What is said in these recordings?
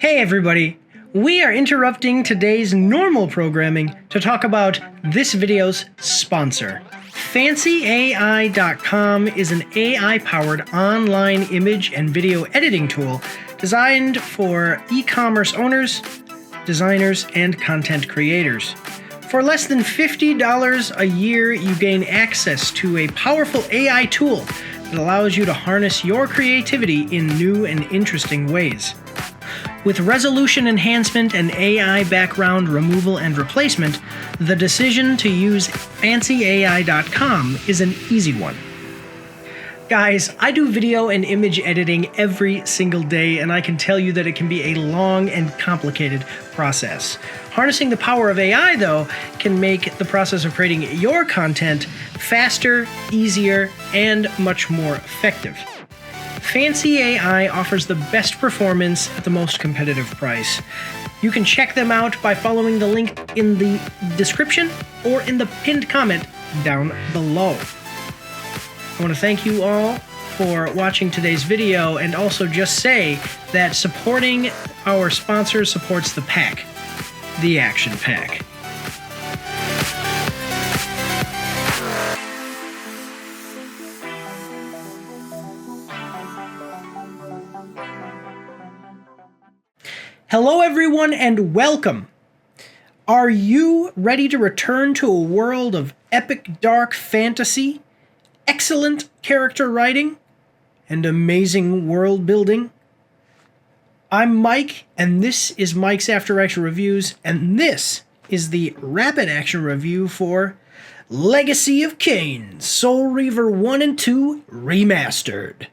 Hey everybody! We are interrupting today's normal programming to talk about this video's sponsor. FancyAI.com is an AI-powered online image and video editing tool designed for e-commerce owners, designers, and content creators. For less than $50 a year, you gain access to a powerful AI tool that allows you to harness your creativity in new and interesting ways. With resolution enhancement and AI background removal and replacement, the decision to use FancyAI.com is an easy one. Guys, I do video and image editing every single day, and I can tell you that it can be a long and complicated process. Harnessing the power of AI, though, can make the process of creating your content faster, easier, and much more effective. Fancy AI offers the best performance at the most competitive price. You can check them out by following the link in the description or in the pinned comment down below. I want to thank you all for watching today's video and also just say that supporting our sponsor supports the pack, the Action Pack. Hello everyone and welcome! Are you ready to return to a world of epic dark fantasy, excellent character writing, and amazing world building? I'm Mike, and this is Mike's After Action Reviews, and this is the Rapid Action Review for Legacy of Kain, Soul Reaver 1 and 2 Remastered.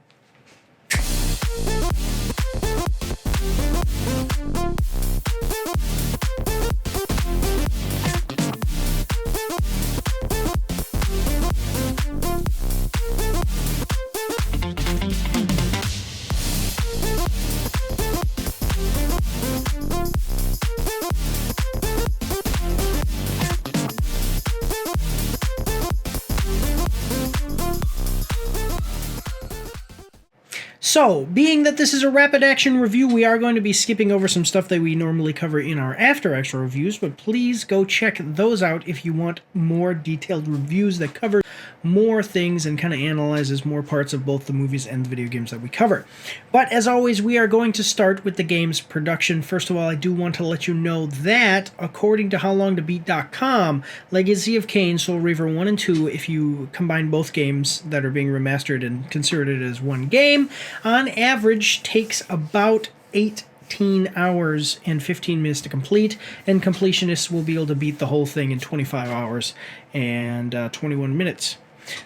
So, being that this is a rapid action review, we are going to be skipping over some stuff that we normally cover in our after action reviews, but please go check those out if you want more detailed reviews that cover more things and kind of analyzes more parts of both the movies and the video games that we cover. But as always, we are going to start with the game's production. First of all, I do want to let you know that, according to HowLongToBeat.com, Legacy of Kain, Soul Reaver 1 and 2, if you combine both games that are being remastered and considered it as one game, on average takes about 18 hours and 15 minutes to complete, and completionists will be able to beat the whole thing in 25 hours and 21 minutes.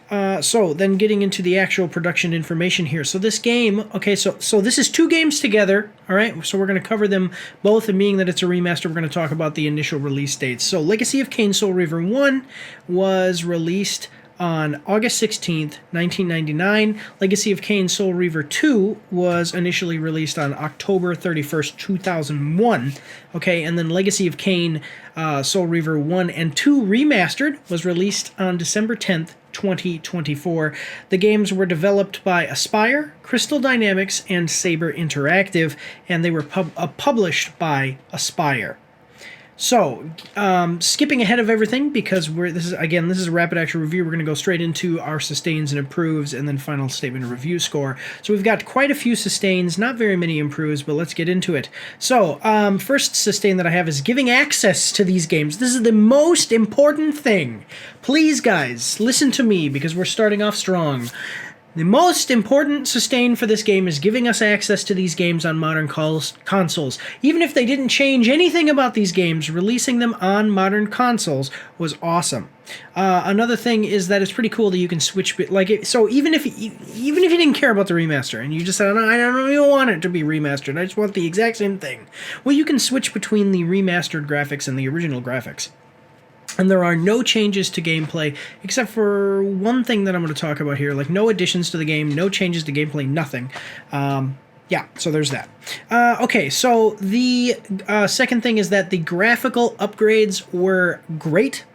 So then getting into the actual production information here. So this game, okay, so this is two games together, all right? So we're going to cover them both, and being that it's a remaster, we're going to talk about the initial release dates. So Legacy of Kain, Soul Reaver 1 was released on August 16th, 1999. Legacy of Kain, Soul Reaver 2 was initially released on October 31st, 2001. Okay, and then Legacy of Kain, Soul Reaver 1 and 2 Remastered was released on December 10th, 2024. The games were developed by Aspyr, Crystal Dynamics, and Saber Interactive, and they were published by Aspyr. So, skipping ahead of everything, because this is a rapid action review, we're going to go straight into our sustains and improves, and then final statement and review score. So we've got quite a few sustains, not very many improves, but let's get into it. So, first sustain that I have is giving access to these games. This is the most important thing. Please, guys, listen to me, because we're starting off strong. The most important sustain for this game is giving us access to these games on modern consoles. Even if they didn't change anything about these games, releasing them on modern consoles was awesome. Another thing is that it's pretty cool that you can switch, so even if you didn't care about the remaster and you just said, I don't even want it to be remastered, I just want the exact same thing. Well, you can switch between the remastered graphics and the original graphics. And there are no changes to gameplay, except for one thing that I'm going to talk about here, like no additions to the game, no changes to gameplay, nothing. Yeah, so there's that. Okay, so the second thing is that the graphical upgrades were great.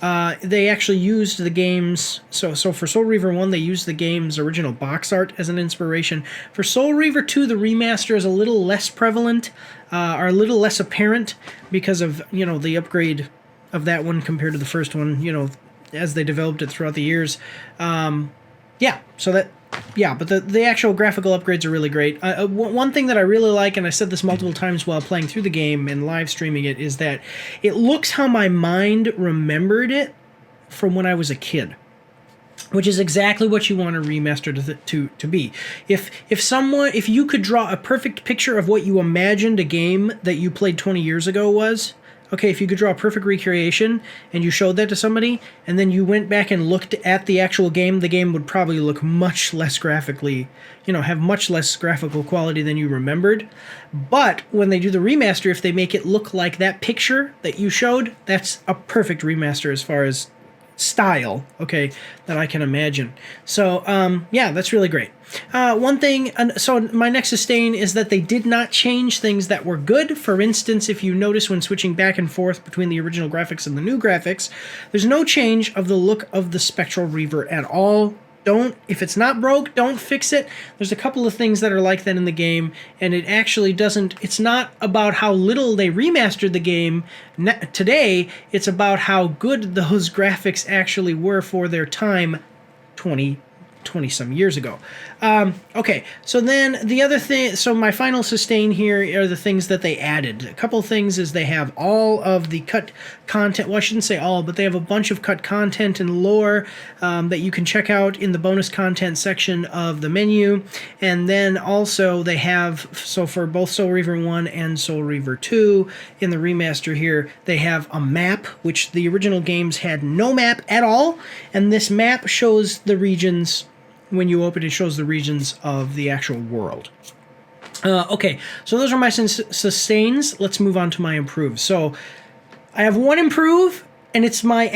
They actually used the game's... So for Soul Reaver 1, they used the game's original box art as an inspiration. For Soul Reaver 2, the remaster is a little less prevalent, or a little less apparent, because of, you know, the upgrade of that one compared to the first one, you know, as they developed it throughout the years. Yeah, so that... Yeah, but the actual graphical upgrades are really great. One thing that I really like, and I said this multiple times while playing through the game and live streaming it, is that it looks how my mind remembered it from when I was a kid, which is exactly what you want a remaster to be. If you could draw a perfect picture of what you imagined a game that you played 20 years ago was... Okay, if you could draw a perfect recreation and you showed that to somebody, and then you went back and looked at the actual game, the game would probably look much less graphically, you know, have much less graphical quality than you remembered. But when they do the remaster, if they make it look like that picture that you showed, that's a perfect remaster as far as style, okay, that I can imagine. So, yeah, that's really great. One thing, so my next sustain is that they did not change things that were good. For instance, if you notice when switching back and forth between the original graphics and the new graphics, there's no change of the look of the Spectral Reaver at all. If it's not broke, don't fix it. There's a couple of things that are like that in the game, and it actually doesn't... It's not about how little they remastered the game today, it's about how good those graphics actually were for their time 20-some years ago. Okay, so then the other thing... So my final sustain here are the things that they added. A couple of things is they have all of the cut content... Well, I shouldn't say all, but they have a bunch of cut content and lore that you can check out in the bonus content section of the menu. And then also they have... So for both Soul Reaver 1 and Soul Reaver 2, in the remaster here, they have a map, which the original games had no map at all. And this map shows the regions... When you open it, shows the regions of the actual world. Okay, so those are my sustains. Let's move on to my improves. So I have one improve, and it's my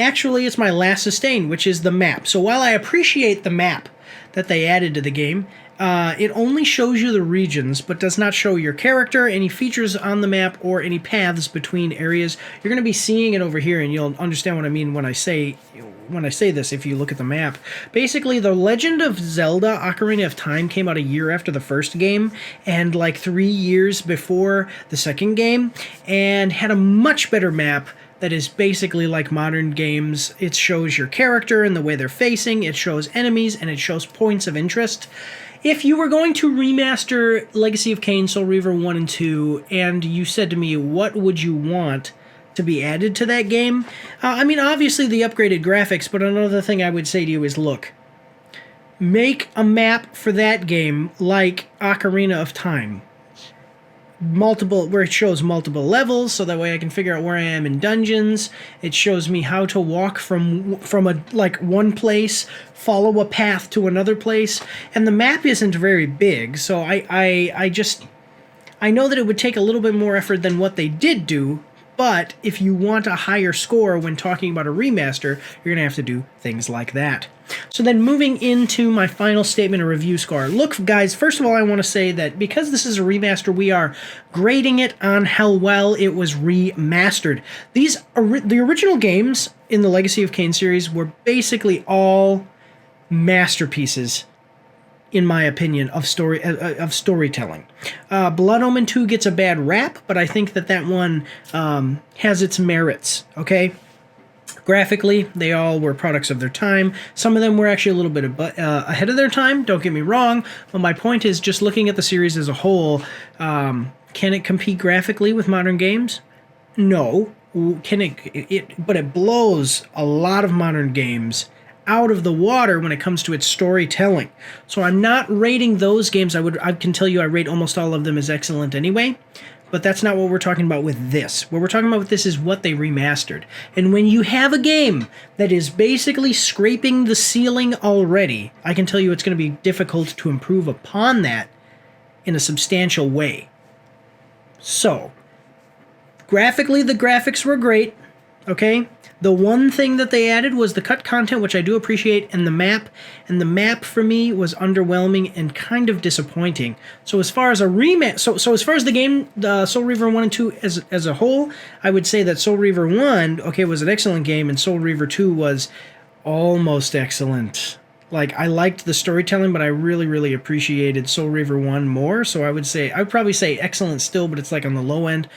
last sustain, which is the map. So while I appreciate the map that they added to the game, it only shows you the regions, but does not show your character, any features on the map, or any paths between areas. You're going to be seeing it over here, and you'll understand what I mean when I say this if you look at the map. Basically, The Legend of Zelda Ocarina of Time came out a year after the first game, and like 3 years before the second game, and had a much better map that is basically like modern games. It shows your character and the way they're facing, it shows enemies, and it shows points of interest. If you were going to remaster Legacy of Kain, Soul Reaver 1 and 2, and you said to me, what would you want to be added to that game? I mean, obviously the upgraded graphics, but another thing I would say to you is, look, make a map for that game like Ocarina of Time. Where it shows multiple levels, so that way I can figure out where I am in dungeons. It shows me how to walk from one place, follow a path to another place, and the map isn't very big, so I know that it would take a little bit more effort than what they did do, but if you want a higher score when talking about a remaster, you're going to have to do things like that. So then moving into my final statement of review score. Look, guys, first of all, I want to say that because this is a remaster, we are grading it on how well it was remastered. The original games in the Legacy of Kain series were basically all masterpieces, in my opinion, of storytelling. Blood Omen 2 gets a bad rap, but I think that one has its merits, okay? Graphically, they all were products of their time. Some of them were actually a little bit ahead of their time, don't get me wrong, but my point is, just looking at the series as a whole, can it compete graphically with modern games? No. But it blows a lot of modern games out of the water when it comes to its storytelling. So I'm not rating those games. I can tell you I rate almost all of them as excellent anyway, but that's not what we're talking about with this. What we're talking about with this is what they remastered. And when you have a game that is basically scraping the ceiling already, I can tell you it's going to be difficult to improve upon that in a substantial way. So, graphically, the graphics were great. okay? The one thing that they added was the cut content, which I do appreciate, and the map. And the map for me was underwhelming and kind of disappointing. So as far as a so as far as the game, Soul Reaver 1 and 2 as a whole, I would say that Soul Reaver 1, okay, was an excellent game, and Soul Reaver 2 was almost excellent. Like, I liked the storytelling, but I really, really appreciated Soul Reaver 1 more. So I would probably say excellent still, but it's like on the low end.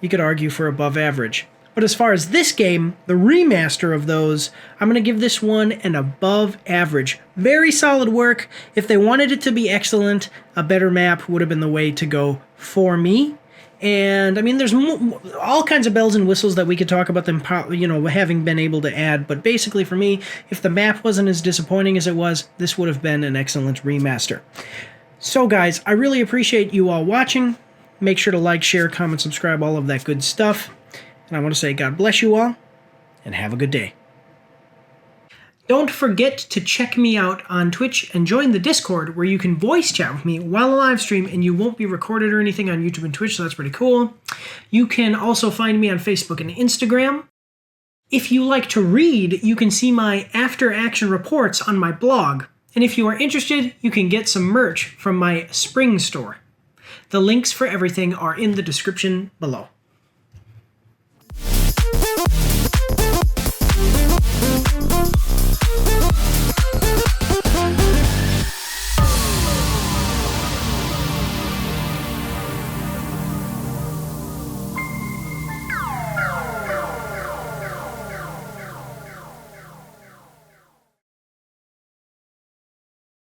You could argue for above average. But as far as this game, the remaster of those, I'm going to give this one an above average. Very solid work. If they wanted it to be excellent, a better map would have been the way to go for me. And I mean, there's all kinds of bells and whistles that we could talk about them, having been able to add. But basically for me, if the map wasn't as disappointing as it was, this would have been an excellent remaster. So guys, I really appreciate you all watching. Make sure to like, share, comment, subscribe, all of that good stuff. And I want to say God bless you all, and have a good day. Don't forget to check me out on Twitch and join the Discord, where you can voice chat with me while I live stream, and you won't be recorded or anything on YouTube and Twitch, so that's pretty cool. You can also find me on Facebook and Instagram. If you like to read, you can see my after-action reports on my blog. And if you are interested, you can get some merch from my spring store. The links for everything are in the description below.